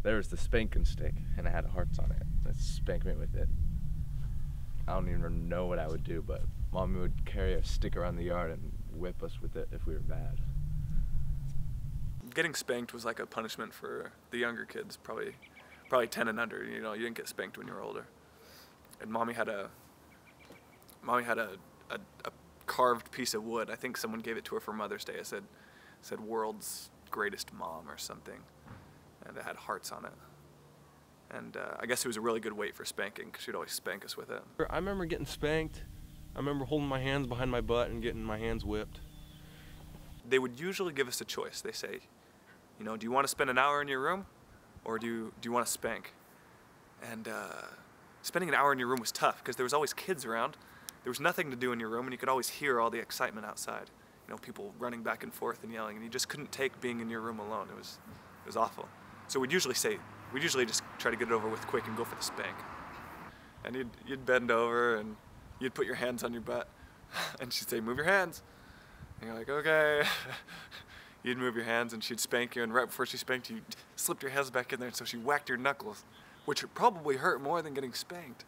There was the spanking stick, and it had hearts on it. Let's spank me with it. I don't even know what I would do, but Mommy would carry a stick around the yard and whip us with it if we were bad. Getting spanked was like a punishment for the younger kids, probably 10 and under. You know, you didn't get spanked when you were older. And Mommy had a carved piece of wood. I think someone gave it to her for Mother's Day. It said "World's Greatest Mom" or something, and it had hearts on it. And I guess it was a really good weight for spanking, because she'd always spank us with it. I remember getting spanked. I remember holding my hands behind my butt and getting my hands whipped. They would usually give us a choice. They say, you know, do you want to spend an hour in your room, or do you want to spank? And spending an hour in your room was tough, because there was always kids around. There was nothing to do in your room, and you could always hear all the excitement outside. You know, people running back and forth and yelling, and you just couldn't take being in your room alone. It was awful. So we'd usually just try to get it over with quick and go for the spank. And you'd bend over and you'd put your hands on your butt, and she'd say, "Move your hands." And you're like, "Okay." You'd move your hands and she'd spank you, and right before she spanked you, you'd slip your hands back in there, and so she whacked your knuckles, which would probably hurt more than getting spanked.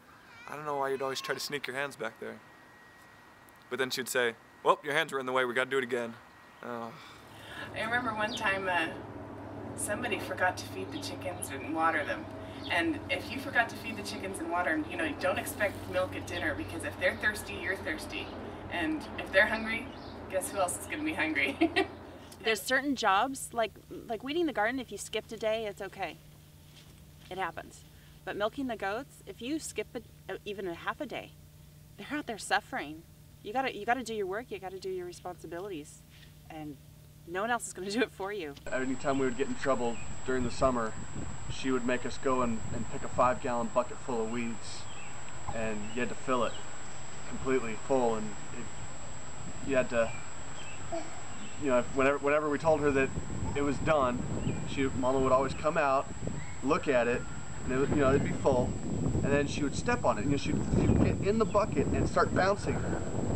I don't know why you'd always try to sneak your hands back there. But then she'd say, "Well, your hands were in the way, we gotta do it again." Oh. I remember one time somebody forgot to feed the chickens and water them. And if you forgot to feed the chickens and water them, you know, don't expect milk at dinner, because if they're thirsty, you're thirsty. And if they're hungry, guess who else is going to be hungry? There's certain jobs, like weeding the garden, if you skipped a day, it's okay. It happens. But milking the goats, if you skip even a half a day, they're out there suffering. You gotta do your work, you gotta do your responsibilities, and no one else is gonna do it for you. Anytime we would get in trouble during the summer, she would make us go and pick a 5-gallon bucket full of weeds, and you had to fill it completely full, and you had to, you know, whenever we told her that it was done, Mama would always come out, look at it, and it would, you know, it'd be full, and then she would step on it. You know, she'd get in the bucket and start bouncing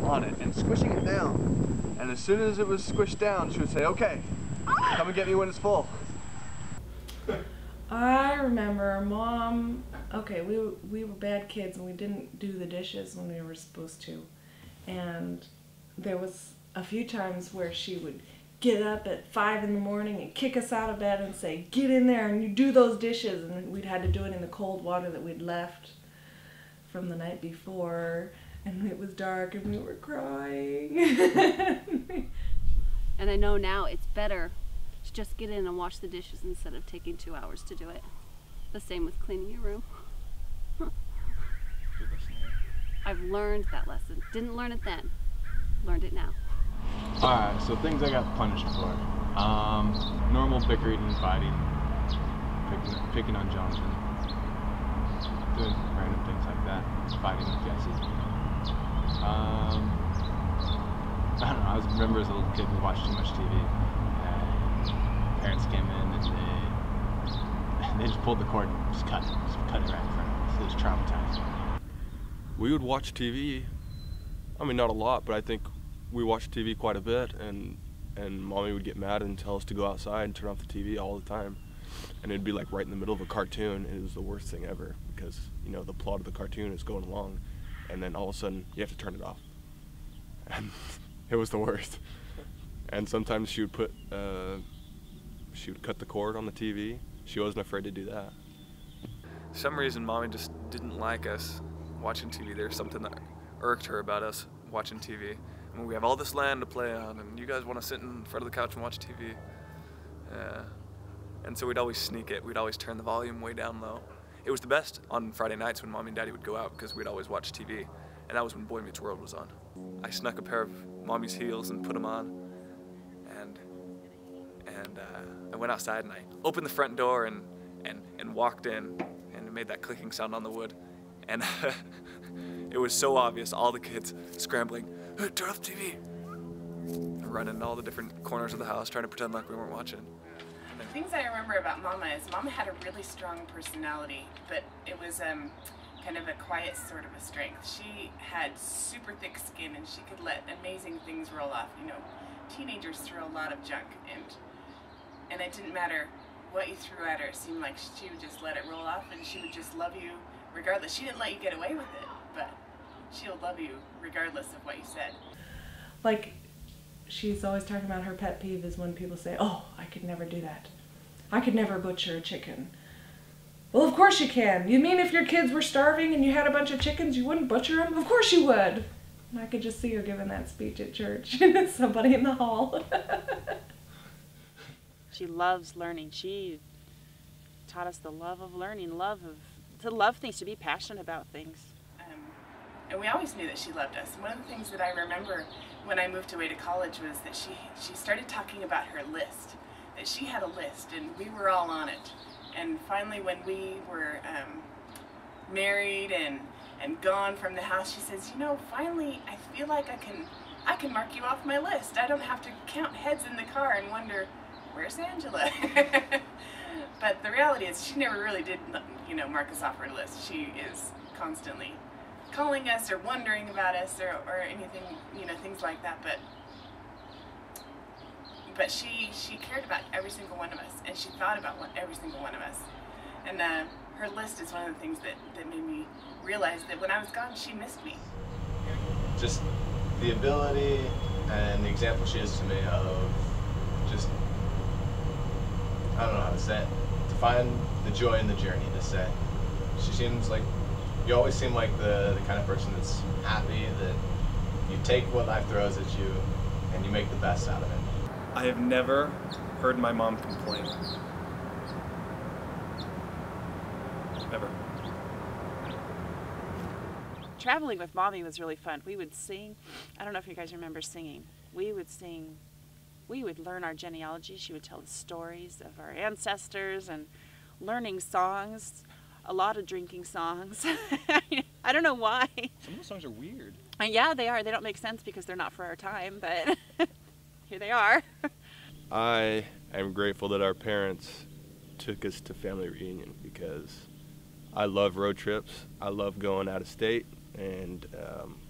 on it and squishing it down. And as soon as it was squished down, she would say, "Okay, come and get me when it's full." I remember Mom, okay, we were bad kids and we didn't do the dishes when we were supposed to. And there was a few times where she would get up at 5 in the morning and kick us out of bed and say, "Get in there and you do those dishes." And we'd had to do it in the cold water that we'd left from the night before. And it was dark and we were crying. And I know now it's better to just get in and wash the dishes instead of taking 2 hours to do it. The same with cleaning your room. I've learned that lesson. Didn't learn it then. Learned it now. Alright, so things I got punished for. Normal bickering and fighting. Picking on Jonathan. Doing random things like that. Fighting with Jesse. I don't know, I remember as a little kid we watched too much TV. And parents came in and they just pulled the cord and just cut it right in front of us. It was traumatizing. We would watch TV, I mean not a lot, but I think we watched TV quite a bit, and Mommy would get mad and tell us to go outside and turn off the TV all the time. And it'd be like right in the middle of a cartoon, and it was the worst thing ever, because, you know, the plot of the cartoon is going along, and then all of a sudden you have to turn it off. And it was the worst. And sometimes she would cut the cord on the TV. She wasn't afraid to do that. For some reason, Mommy just didn't like us watching TV. There's something that irked her about us watching TV. I mean, we have all this land to play on, and you guys want to sit in front of the couch and watch TV. And so we'd always sneak it. We'd always turn the volume way down low. It was the best on Friday nights when Mommy and Daddy would go out, because we'd always watch TV. And that was when Boy Meets World was on. I snuck a pair of Mommy's heels and put them on. And I went outside and I opened the front door and walked in, and it made that clicking sound on the wood. And it was so obvious, all the kids scrambling, "Hey, turn off the TV!" And running to all the different corners of the house, trying to pretend like we weren't watching. The things I remember about Mama is Mama had a really strong personality, but it was kind of a quiet sort of a strength. She had super thick skin and she could let amazing things roll off. You know, teenagers throw a lot of junk, and it didn't matter what you threw at her, it seemed like she would just let it roll off, and she would just love you regardless. She didn't let you get away with it, but she'll love you regardless of what you said. Like, she's always talking about her pet peeve is when people say, oh, I could never do that. I could never butcher a chicken. Well, of course you can. You mean if your kids were starving and you had a bunch of chickens, you wouldn't butcher them? Of course you would. And I could just see her giving that speech at church. Somebody in the hall. She loves learning. She taught us the love of learning, to love things, to be passionate about things. And we always knew that she loved us. One of the things that I remember when I moved away to college was that she started talking about her list, that she had a list and we were all on it. And finally when we were married and gone from the house, she says, you know, finally I feel like I can mark you off my list. I don't have to count heads in the car and wonder, where's Angela? But the reality is she never really did, you know, mark us off her list. She is constantly calling us or wondering about us or anything, you know, things like that. But she cared about every single one of us, and she thought about every single one of us. And her list is one of the things that made me realize that when I was gone, she missed me. Just the ability and the example she is to me of just, I don't know how to say it, to find the joy in the journey, to say. She seems like, you always seem like the kind of person that's happy, that you take what life throws at you and you make the best out of it. I have never heard my mom complain. Never. Traveling with Mommy was really fun. We would sing. I don't know if you guys remember singing. We would sing. We would learn our genealogy. She would tell the stories of our ancestors and learning songs. A lot of drinking songs. I don't know why. Some of the songs are weird. Yeah, they are. They don't make sense because they're not for our time, but here they are. I am grateful that our parents took us to family reunion because I love road trips. I love going out of state and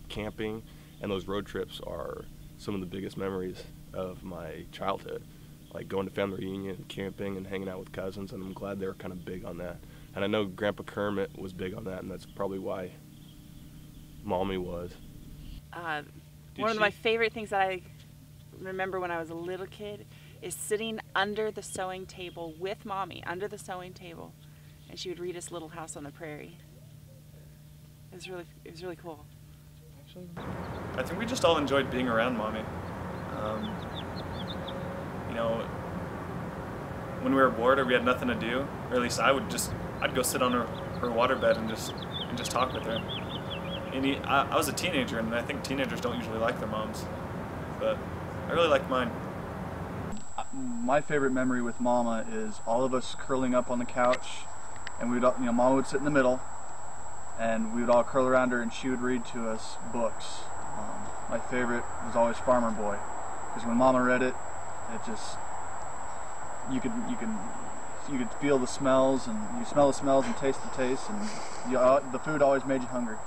camping, and those road trips are some of the biggest memories of my childhood. Like going to family reunion, camping, and hanging out with cousins, and I'm glad they were kind of big on that. And I know Grandpa Kermit was big on that, and that's probably why Mommy was. One of my favorite things that I remember when I was a little kid is sitting under the sewing table with Mommy, under the sewing table, and she would read us Little House on the Prairie. It was really cool. I think we just all enjoyed being around Mommy. You know, when we were bored or we had nothing to do, or at least I'd go sit on her waterbed and just talk with her. And I was a teenager, and I think teenagers don't usually like their moms, but I really liked mine. My favorite memory with Mama is all of us curling up on the couch, and we'd, you know, Mama would sit in the middle, and we would all curl around her, and she would read to us books. My favorite was always Farmer Boy, because when Mama read it, it just you could feel the smells, and you smell the smells and taste the taste, and the food always made you hungry.